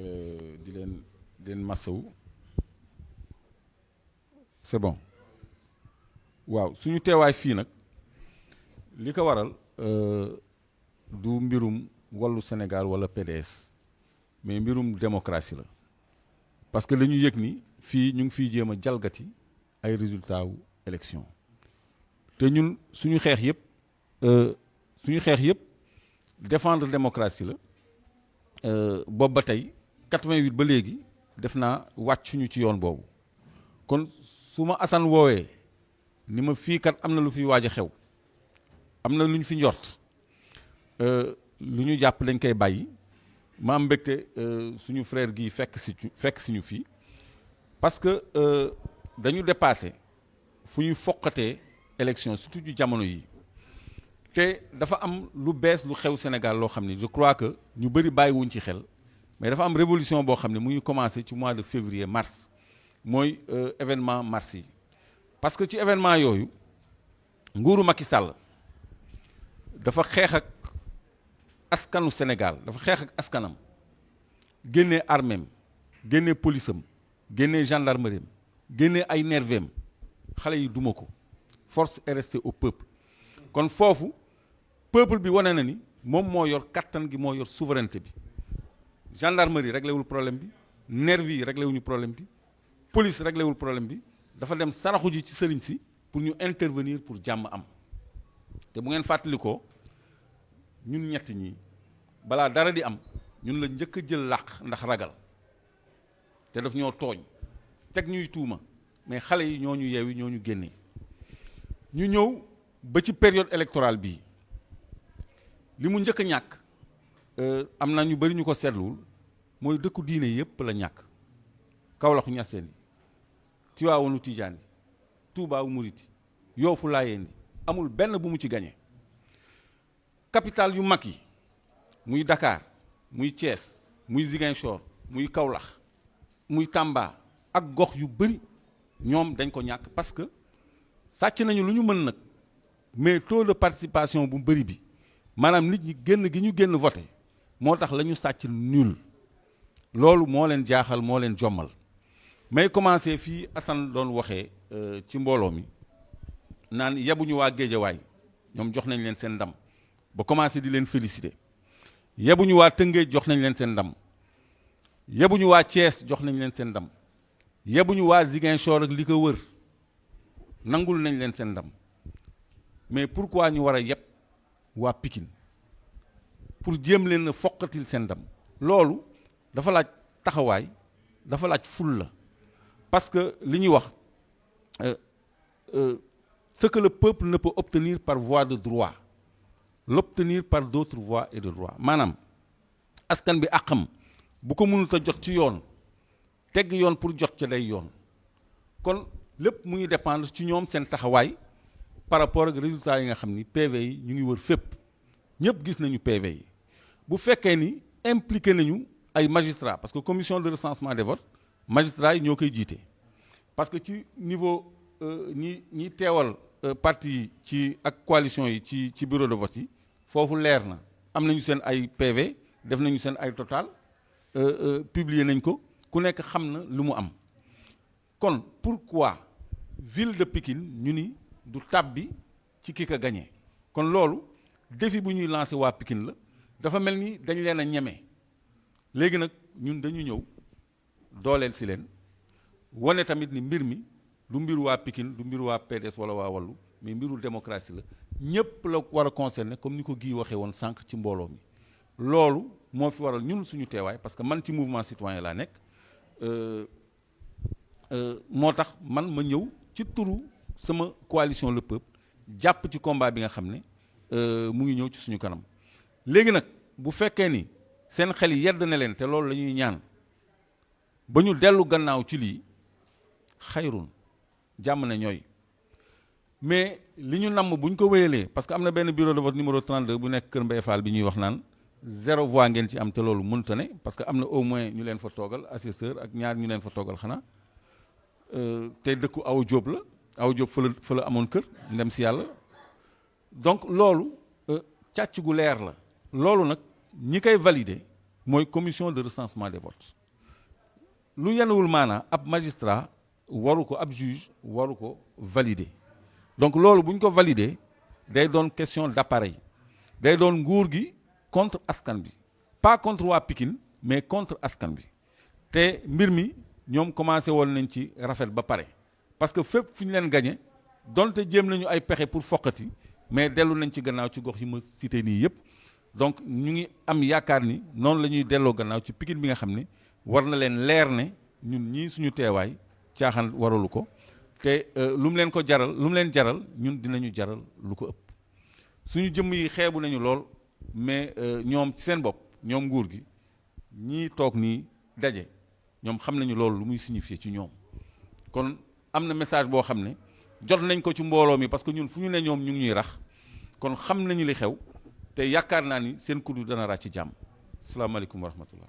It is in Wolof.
di leen massawu c'est bon waaw suñu teewaay fii nag li ko waral du mbirum Wallu Sénégal wala PDS mais mbirum démocratie la parce que li ñu yëg ni fii ñu ngi fiy jéem a jalgati ay résultats wu élection te ñun suñu xeex yëpp défendre démocratie la boobu ba tey 88 ba léegi def naa wàccuñu ci yoon boobu kon su ma Assane woowee ni ma fii kat am na lu fi waaj a xew am na lu ñu fi njort lu ñu jàpp dañ koy bàyyi ma am mbégte suñu frère gi fekk si ñu fii parce que dañu dépassé fu ñuy foqatee élection surtout ci jamono yi te dafa am lu bees lu xew Sénégal loo xam ne je crois que ñu bëri bàyyiwuñ ci xel mais dafa am révolution boo xam ne mu ngi commencé ci mois de février mars mooy événement mars yi parce que ci événement yooyu nguuru Macky Sall dafa xeex ak askanu Sénégal dafa xeex ak askanam génnee arméem génnee policeam génnee gendarmerie génnee ay nerveem xale yi duma ko force est restée au peuple kon foofu peuple bi wane na ni moom moo yor kattan gi moo yor souveraineté bi gendarmerie réglé wul problème bi nervi yi réglé wuñu problème bi police réglé wul problème bi dafa dem saraxu ji ci sëriñ si pour ñu intervenir pour jàmm am te bu ngeen fàttalikoo ñun ñett ñi balaa dara di am ñun la njëkk a jël làq ndax ragal te daf ñoo tooñ teg ñuy tuuma mais xale yi ñoo ñu yeewi ñoo ñu génnee ñu ñëw ba ci période électorale bii li mu njëkk a ñàkk am na ñu bëri ñu ko seetluwul mooy dëkku diine yépp la ñàkk Kawlaxu Ñaseen yi Tiwaawonu Tijaan yi Tuubaa Murit yi Yoofu Laayeen yi amul benn bu mu ci gañe capital yu mag yi muy Dakar muy Thiès muy Ziguinchor muy Kaolack muy Tamba ak gox yu bëri ñoom dañ ko ñàkk parce que sàcc nañu lu ñu mën nag mais taux de participation bu bëri bi maanaam nit ñi génn gi ñu génn voté moo tax la ñu sàcc nul loolu moo leen jaaxal moo leen jommal may commencé fii Assane doon waxee ci mbooloo mi naan yebuñu waa Géejawaay ñoom jox nañ leen seen ndam ba commencé di leen féliciter yebuñu waa Tëngéej jox nañ leen seen ndam yebuñu waa Thiès jox nañ leen seen ndam yebuñu waa Ziguinchor ak li ko wër nangul nañ leen seen ndam mais pourquoi ñu war a yeb waa Pikine pour jéem leen a foqatil seen ndam loolu dafa laaj taxawaay dafa laaj ful la parce que li ñuy wax ce que le peuple ne peut obtenir par voie de droit l'obtenir par d'autres voies et de droit maanaam askan bi àqam bu ko mënut a jot ci yoon tegg yoon pour jot ca day yoon kon lépp mu ngi dépendre ci ñoom seen taxawaay par rapport ak résultats yi nga xam ni PV yi ñu ngi wër fépp ñëpp gis nañu PV yi bu fekkee ni impliqué nañu ay magistrats parce que commission de recensement des votes magistrats yi ñoo koy jiite parce que ci niveau ñi teewal parti yi ci ak coalition yi ci bureau de vote yi foofu leer na am nañu seen ay PV def nañu seen ay total publier nañ ko ku nekk xam na lu mu am kon pourquoi ville de Pikine ñu ni du tàbbi ci ki ka gagné kon loolu défi bu ñuy lancé waa Pikine la dafa mel ni dañ leen a ñeme léegi nag ñun dañu ñëw dooleel si leen wane tamit ni mbir mi du mbiru waa Pikine du mbiru waa PDS wala waa Wallu mais mbiru démocratie la ñëpp la war a concerner comme ni ko gii waxee woon sànq ci mbooloo mi loolu moo fi waral ñun suñu teewaay parce que man ci mouvement citoyen laa nekk moo tax man ma ñëw ci turu sama coalition le peuple jàpp ci combat bi nga xam ne mu ngi ñëw ci suñu kanam léegi nag bu fekkee ni seen xel yi yedd na leen te loolu la ñuy ñaan ba ñu dellu gannaaw ci lii xayrun jàmm ne ñooy mais li ñu namm bu ñu ko wéyalee parce que am na benn bureau de vote numéro 32 bu nekk Kër Mbaye Fall bi ñuy wax naan 0 voix ngeen ci am te loolu mënta ne parce que am na au moins ñu leen fa toogal assesseur ak ñaar ñu leen fa toogal xanaa te dëkku Awa Diop la Awa Diop fa la amoon kër ndem si yàlla donc loolu càcc gu leer la loolu nag ñi koy valider mooy commission de recensement des votes lu yenuwul maanaa ab magistrat waru ko ab juge waru ko valider donc loolu bu ñu ko valider day doon question d'appareil day doon nguur gi contre askan bi pas contre waa Pikine mais contre askan bi te mbir mi ñoom commencé woon nañ ci rafet ba pare parce que fépp fu ñu leen gañe donte jéem nañu ay pexe pour foqati mais dellu nañ ci gannaaw ci gox yi ma cité nii yëpp donc ñu ngi am yaakaar ni noonu la ñuy delloo gannaaw ci Pikine bi nga xam ne war na leen leer ne ñun ñii suñu teewaay caaxaan waralu ko te lu mu leen ko jaral lu mu leen jaral ñun dinañu jaral lu ko ëpp suñu jëmm yi xeebu nañu lool mais ñoom ci seen bopp ñoom nguur gi ñii toog nii daje ñoom xam nañu loolu lu muy signifier ci ñoom kon am na message boo xam ne jot nañ ko ci mbooloo mi parce que ñun fu ñu ne ñoom ñu ngi ñuy rax kon xam nañu li xew te yaakaar naa ni seen kuddu dana ràcc ci jàmm asalaamaaleykum wa rahmatullah